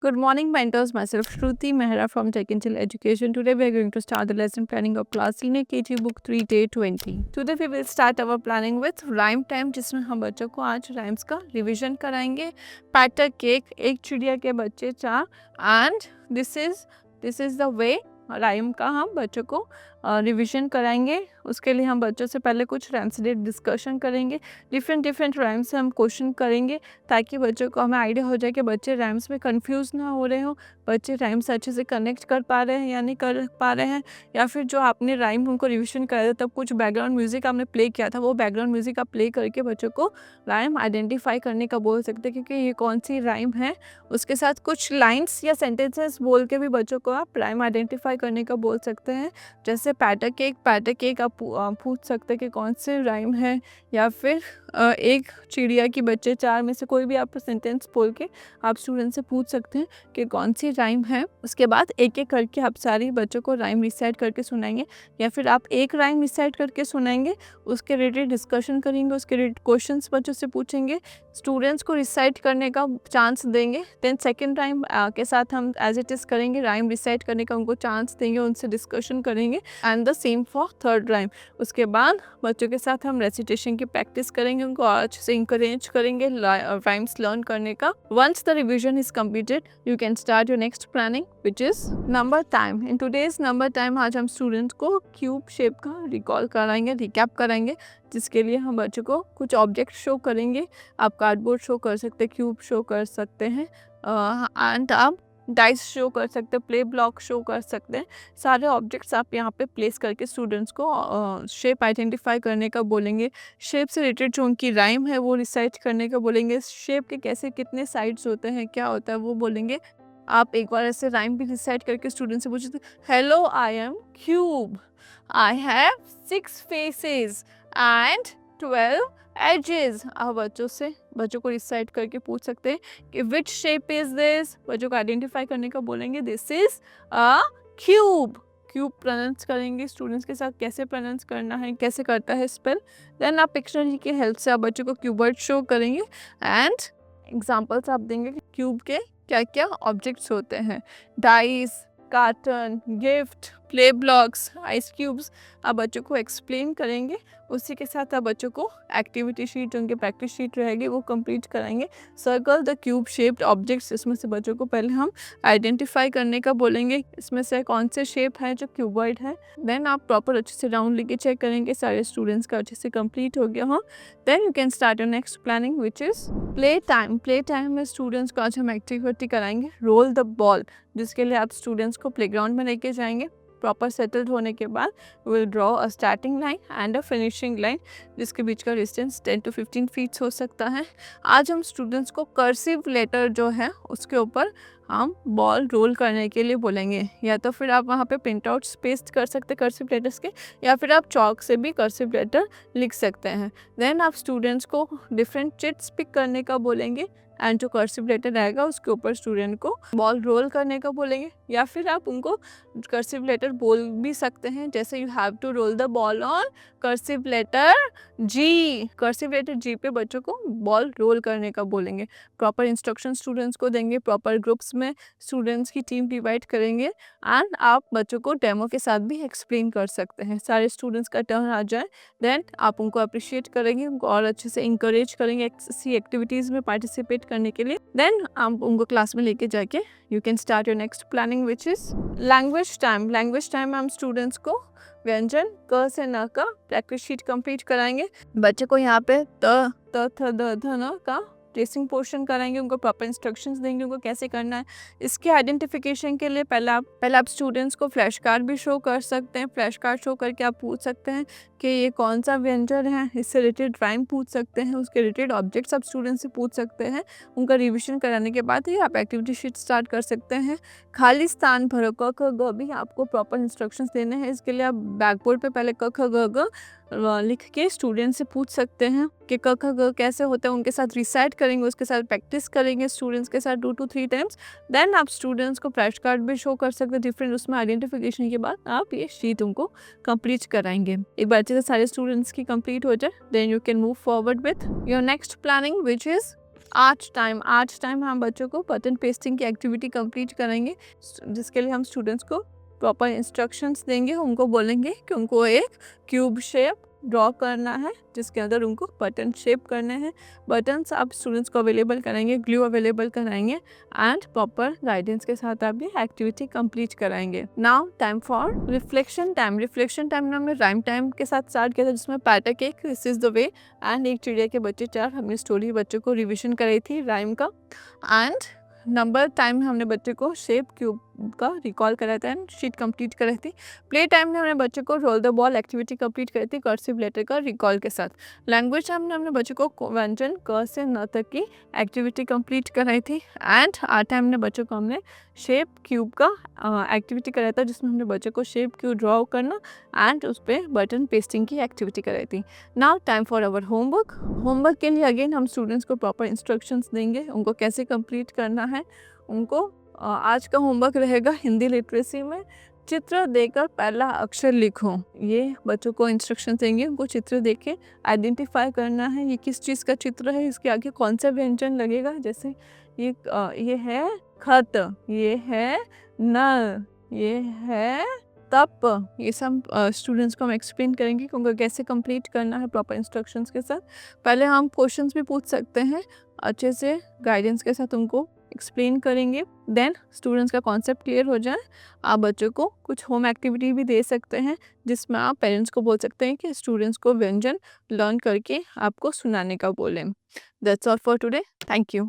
Good morning, mentors. Myself, Shruti Mehra from Tech Intel Education. Today, we are going to start the lesson planning of class Senior KG Book 3, Day 20. Today, we will start our planning with rhyme time, जिसमें हम बच्चों को आज rhymes का revision कराएंगे. PAT अ cake, एक चिड़िया के बच्चे चार, and this is the way rhyme का हम बच्चों को रिवीजन कराएंगे. उसके लिए हम बच्चों से पहले कुछ राइम्स से डिस्कशन करेंगे. डिफरेंट राइम्स से हम क्वेश्चन करेंगे ताकि बच्चों को हमें आइडिया हो जाए कि बच्चे राइम्स में कंफ्यूज ना हो रहे हो, बच्चे राइम्स अच्छे से कनेक्ट कर पा रहे हैं या नहीं कर पा रहे हैं, या फिर जो आपने राइम उनको रिवीजन कराया तब कुछ बैकग्राउंड म्यूज़िक आपने प्ले किया था, वो बैकग्राउंड म्यूज़िक आप प्ले करके बच्चों को राइम आइडेंटिफाई करने का बोल सकते हैं क्योंकि ये कौन सी राइम है. उसके साथ कुछ लाइन्स या सेंटेंसेस बोल के भी बच्चों को आप राइम आइडेंटिफाई करने का बोल सकते हैं. जैसे पैट अ केक आप पूछ सकते हैं कि कौन से राइम है, या फिर एक चिड़िया की बच्चे चार में से कोई भी आप सेंटेंस बोल के आप स्टूडेंट से पूछ सकते हैं कि कौन सी राइम है. उसके बाद एक एक करके आप सारे बच्चों को राइम रिसाइट करके सुनाएंगे, या फिर आप एक राइम रिसाइट करके सुनाएंगे, उसके रिलेटेड डिस्कशन करेंगे, उसके रिलेटेड क्वेश्चंस बच्चों से पूछेंगे, स्टूडेंट्स को रिसाइट करने का चांस देंगे. देन सेकेंड राइम के साथ हम एज इट इज़ करेंगे, राइम रिसाइट करने का उनको चांस देंगे, उनसे डिस्कशन करेंगे, and the same for third rhyme. उसके बाद बच्चों के साथ हम रेसिटेशन की प्रैक्टिस करेंगे, उनको अच्छे से इंकरेज करेंगे राइम्स लर्न करने का. Once the revision is completed you can start your next planning which is number time. In today's number time आज हम स्टूडेंट्स को क्यूब शेप का रिकॉल कराएंगे, रिकैप कराएंगे, जिसके लिए हम बच्चों को कुछ ऑब्जेक्ट शो करेंगे. आप कार्डबोर्ड शो कर सकते हैं, क्यूब शो कर सकते हैं, एंड आप डाइस शो कर सकते हैं, प्ले ब्लॉक शो कर सकते हैं. सारे ऑब्जेक्ट्स आप यहाँ पे प्लेस करके स्टूडेंट्स को शेप आइडेंटिफाई करने का बोलेंगे. शेप से रिलेटेड जो उनकी राइम है वो रिसाइट करने का बोलेंगे. शेप के कैसे कितने साइड्स होते हैं, क्या होता है वो बोलेंगे. आप एक बार ऐसे राइम भी रिसाइट करके स्टूडेंट से पूछते, hello I am cube, I have 6 faces and 12 edges. आप बच्चों को रिसाइट करके पूछ सकते हैं कि विच शेप इज दिस. बच्चों को आइडेंटिफाई करने का बोलेंगे, this is a cube. Cube pronounce करेंगे स्टूडेंट्स के साथ, कैसे प्रोनाउंस करना है, कैसे करता है स्पेल. देन आप पिक्चर की हेल्प से आप बच्चों को क्यूबर्ड शो करेंगे एंड एग्जाम्पल्स आप देंगे कि क्यूब के क्या क्या ऑब्जेक्ट्स होते हैं. Dice, carton, gift, play blocks, ice cubes आप बच्चों को एक्सप्लेन करेंगे. उसी के साथ आप बच्चों को एक्टिविटी शीट, उनके प्रैक्टिस शीट रहेगी, वो कंप्लीट कराएंगे. Circle the cube shaped objects, इसमें से बच्चों को पहले हम आइडेंटिफाई करने का बोलेंगे, इसमें से कौन से शेप है जो क्यूबॉइड है. देन आप प्रॉपर अच्छे से राउंड लेके चेक करेंगे सारे स्टूडेंट्स का अच्छे से कंप्लीट हो गया हो. Then you can start your next planning which is play time. Play time में स्टूडेंट्स को आज हम एक्टिविटी कराएंगे, रोल द बॉल, जिसके लिए आप स्टूडेंट्स को प्लेग्राउंड में लेके जाएंगे. प्रॉपर सेटल्ड होने के बाद will draw a starting line and a finishing line, जिसके बीच का डिस्टेंस 10 to 15 फीट्स हो सकता है. आज हम स्टूडेंट्स को कर्सिव लेटर जो है उसके ऊपर हम बॉल रोल करने के लिए बोलेंगे. या तो फिर आप वहाँ पे प्रिंट आउट पेस्ट कर सकते हैं कर्सिव लेटर्स के, या फिर आप चॉक से भी कर्सिव लेटर लिख सकते हैं. देन आप स्टूडेंट्स को डिफरेंट चिट्स पिक करने का बोलेंगे, एंड जो कर्सिव लेटर रहेगा उसके ऊपर स्टूडेंट को बॉल रोल करने का बोलेंगे. या फिर आप उनको कर्सिव लेटर बोल भी सकते हैं, जैसे you have to roll the ball on cursive letter G. Cursive letter G पे बच्चों को बॉल रोल करने का बोलेंगे. प्रॉपर इंस्ट्रक्शन स्टूडेंट्स को देंगे, प्रॉपर ग्रुप्स में स्टूडेंट्स की टीम डिवाइड करेंगे, एंड आप बच्चों को डेमो के साथ भी एक्सप्लेन कर सकते हैं. सारे स्टूडेंट्स का टर्न आ जाए, देन आप उनको अप्रिशिएट करेंगे, उनको और अच्छे से इंकरेज करेंगे ऐसी एक्टिविटीज़ में पार्टिसिपेट करने के लिए. देन आप उनको क्लास में लेके जाके you can start your next planning which is language time. Language time में हम स्टूडेंट्स को व्यंजन क से न का प्रैक्टिस शीट कंप्लीट कराएंगे. बच्चे को यहाँ पे त थ द ध न का ट्रेसिंग पोर्शन कराएंगे, उनको प्रॉपर इंस्ट्रक्शंस देंगे उनको कैसे करना है. इसके आइडेंटिफिकेशन के लिए पहले आप स्टूडेंट्स को फ्लैश कार्ड भी शो कर सकते हैं. फ्लैश कार्ड शो करके आप पूछ सकते हैं कि ये कौन सा व्यंजन है, इससे रिलेटेड राइम पूछ सकते हैं, उसके रिलेटेड ऑब्जेक्ट्स आप स्टूडेंट से पूछ सकते हैं. उनका रिविजन कराने के बाद ही आप एक्टिविटी शीट स्टार्ट कर सकते हैं. खाली स्थान भरो, क ख ग भी आपको प्रॉपर इंस्ट्रक्शंस देने हैं. इसके लिए आप बैकबोर्ड पे पहले क ख ग ग लिख के स्टूडेंट से पूछ सकते हैं कि क ख ग कैसे होता है. उनके साथ रिसाइट करेंगे, उसके साथ प्रैक्टिस करेंगे स्टूडेंट्स के साथ 2 to 3 टाइम्स. देन आप स्टूडेंट्स को फ्लैश कार्ड भी शो कर सकते हैं डिफरेंट, उसमें आइडेंटिफिकेशन के बाद आप ये शीट उनको कंप्लीट कराएंगे. एक बार अच्छे से सारे स्टूडेंट्स की कंप्लीट हो जाए, then you can move forward with your next planning which is आज टाइम हम बच्चों को बटन पेस्टिंग की एक्टिविटी कंप्लीट करेंगे, जिसके लिए हम स्टूडेंट्स को प्रॉपर इंस्ट्रक्शंस देंगे। उनको बोलेंगे कि उनको एक क्यूब शेप ड्रॉ करना है, जिसके अंदर उनको बटन शेप करने हैं। बटन्स आप स्टूडेंट्स को अवेलेबल कराएंगे, ग्लू अवेलेबल कराएंगे एंड प्रॉपर गाइडेंस के साथ आप ये एक्टिविटी कंप्लीट कराएंगे। Now time for reflection time में हमने राइम टाइम के साथ स्टार्ट किया था, जिसमें पैटक एक this is the way and एक चिड़िया के बच्चे 4 हमने स्टोरी बच्चों को रिविजन कराई थी राइम का। एंड नंबर टाइम में हमने बच्चे को शेप क्यूब का रिकॉल कराया था एंड शीट कंप्लीट कराई थी। प्ले टाइम में हमने बच्चे को roll the ball activity complete करी थी कर्सिव लेटर का रिकॉल के साथ। लैंग्वेज टाइम में हमने बच्चों को व्यंजन क से न तक की एक्टिविटी कंप्लीट कराई थी। एंड आर्ट टाइम में बच्चों को हमने शेप क्यूब का एक्टिविटी कराया था, जिसमें हमने बच्चों को शेप क्यूब ड्रॉ करना एंड उस पर बटन पेस्टिंग की एक्टिविटी कराई थी। Now time for our homework के लिए अगेन हम स्टूडेंट्स को प्रॉपर इंस्ट्रक्शंस देंगे, उनको कैसे कंप्लीट करना है। उनको आज का होमवर्क रहेगा हिंदी लिटरेसी में चित्र देकर पहला अक्षर लिखो। ये बच्चों को इंस्ट्रक्शन देंगे, उनको चित्र देख के आइडेंटिफाई करना है ये किस चीज़ का चित्र है, इसके आगे कौन सा व्यंजन लगेगा। जैसे ये है खत, ये है नल, ये है तप। ये सब स्टूडेंट्स को हम एक्सप्लेन करेंगे कि उनको कैसे कंप्लीट करना है प्रॉपर इंस्ट्रक्शंस के साथ। पहले हम क्वेश्चंस भी पूछ सकते हैं, अच्छे से गाइडेंस के साथ उनको एक्सप्लेन करेंगे। देन स्टूडेंट्स का कॉन्सेप्ट क्लियर हो जाए, आप बच्चों को कुछ होम एक्टिविटी भी दे सकते हैं, जिसमें आप पेरेंट्स को बोल सकते हैं कि स्टूडेंट्स को व्यंजन लर्न करके आपको सुनाने का बोलें। That's all for today. Thank you.